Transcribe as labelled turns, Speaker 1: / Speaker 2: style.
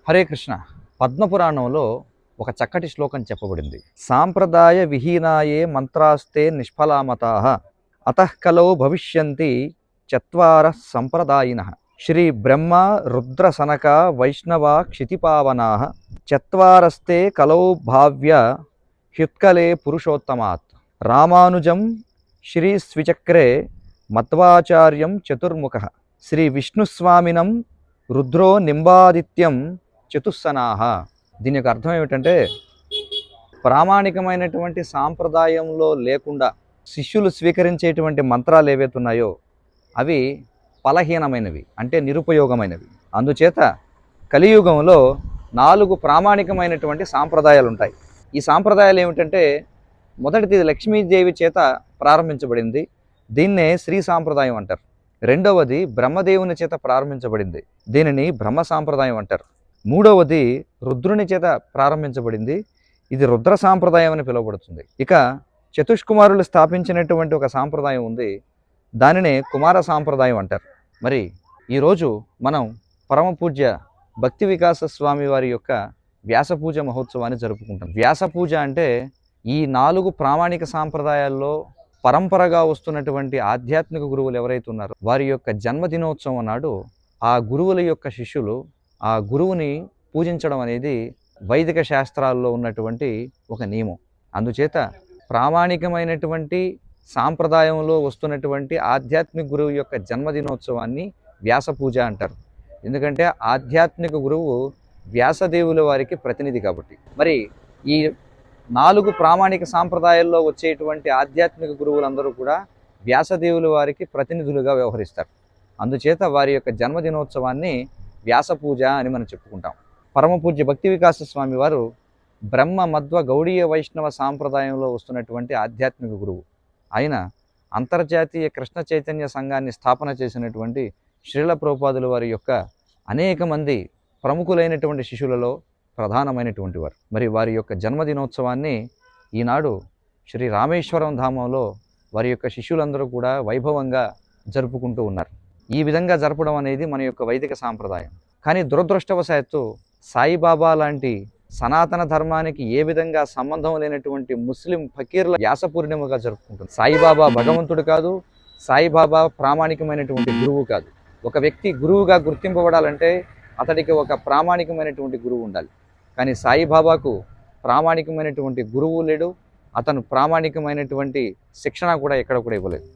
Speaker 1: హరే కృష్ణ. పద్మపురాణంలో ఒక చక్కటి శ్లోకం చెప్పబడింది. సాంప్రదాయ విహీనాయే మంత్రాస్తే నిష్ఫలామతాః అతః కలో భవిష్యంతి చత్వార సంప్రదాయినః. శ్రీ బ్రహ్మ రుద్ర సనక వైష్ణవ క్షితిపావనాః చత్వారస్తే కలౌ భావ్య హ్యుత్కలే పురుషోత్తమాత్. రామానుజం శ్రీ స్విచక్రే మధ్వాచార్యం చతుర్ముఖః. శ్రీ విష్ణుస్వామినం రుద్రో నింబాదిత్యం చతుస్సనాహ. దీని యొక్క అర్థం ఏమిటంటే, ప్రామాణికమైనటువంటి సాంప్రదాయంలో లేకుండా శిష్యులు స్వీకరించేటువంటి మంత్రాలు ఏవైతే ఉన్నాయో అవి ఫలహీనమైనవి, అంటే నిరుపయోగమైనవి. అందుచేత కలియుగంలో 4 ప్రామాణికమైనటువంటి సాంప్రదాయాలు ఉంటాయి. ఈ సాంప్రదాయాలు ఏమిటంటే, మొదటిది లక్ష్మీదేవి చేత ప్రారంభించబడింది, దీన్నే శ్రీ సాంప్రదాయం అంటారు. రెండవది బ్రహ్మదేవుని చేత ప్రారంభించబడింది, దీనిని బ్రహ్మ సాంప్రదాయం అంటారు. మూడవది రుద్రుని చేత ప్రారంభించబడింది, ఇది రుద్ర సాంప్రదాయం అని పిలువబడుతుంది. ఇక చతుష్కుమారులు స్థాపించినటువంటి ఒక సాంప్రదాయం ఉంది, దానినే కుమార సాంప్రదాయం అంటారు. మరి ఈరోజు మనం పరమ పూజ్య భక్తి వికాస స్వామి వారి యొక్క వ్యాసపూజ మహోత్సవాన్ని జరుపుకుంటాం. వ్యాసపూజ అంటే ఈ 4 ప్రామాణిక సాంప్రదాయాల్లో పరంపరగా వస్తున్నటువంటి ఆధ్యాత్మిక గురువులు ఎవరైతే ఉన్నారో వారి యొక్క జన్మదినోత్సవం నాడు ఆ గురువుల యొక్క శిష్యులు ఆ గురువుని పూజించడం అనేది వైదిక శాస్త్రాల్లో ఉన్నటువంటి ఒక నియమం. అందుచేత ప్రామాణికమైనటువంటి సాంప్రదాయంలో వస్తున్నటువంటి ఆధ్యాత్మిక గురువు యొక్క జన్మదినోత్సవాన్ని వ్యాసపూజ అంటారు. ఎందుకంటే ఆధ్యాత్మిక గురువు వ్యాసదేవుల వారికి ప్రతినిధి కాబట్టి. మరి ఈ 4 ప్రామాణిక సాంప్రదాయాల్లో వచ్చేటువంటి ఆధ్యాత్మిక గురువులందరూ కూడా వ్యాసదేవుల వారికి ప్రతినిధులుగా వ్యవహరిస్తారు. అందుచేత వారి యొక్క జన్మదినోత్సవాన్ని వ్యాసపూజ అని మనం చెప్పుకుంటాం. పరమపూజ్య భక్తి వికాస స్వామి వారు బ్రహ్మ మధ్వ గౌడీయ వైష్ణవ సాంప్రదాయంలో వస్తున్నటువంటి ఆధ్యాత్మిక గురువు. ఆయన అంతర్జాతీయ కృష్ణ చైతన్య సంఘాన్ని స్థాపన చేసినటువంటి శ్రీల ప్రభుపాదుల వారి యొక్క అనేక మంది ప్రముఖులైనటువంటి శిష్యులలో ప్రధానమైనటువంటి వారు. మరి వారి యొక్క జన్మదినోత్సవాన్ని ఈనాడు శ్రీ రామేశ్వరం ధామంలో వారి యొక్క శిష్యులందరూ కూడా వైభవంగా జరుపుకుంటూ ఉన్నారు. ఈ విధంగా జరపడం అనేది మన యొక్క వైదిక సాంప్రదాయం. కానీ దురదృష్టవశాత్తు సాయిబాబా లాంటి సనాతన ధర్మానికి ఏ విధంగా సంబంధం లేనటువంటి ముస్లిం ఫకీర్ల వ్యాస పూర్ణిమగా జరుపుకుంటుంది. సాయిబాబా భగవంతుడు కాదు, సాయిబాబా ప్రామాణికమైనటువంటి గురువు కాదు. ఒక వ్యక్తి గురువుగా గుర్తింపబడాలంటే అతడికి ఒక ప్రామాణికమైనటువంటి గురువు ఉండాలి. కానీ సాయిబాబాకు ప్రామాణికమైనటువంటి గురువు లేడు, అతను ప్రామాణికమైనటువంటి శిక్షణ కూడా ఎక్కడ కూడా ఇవ్వలేదు.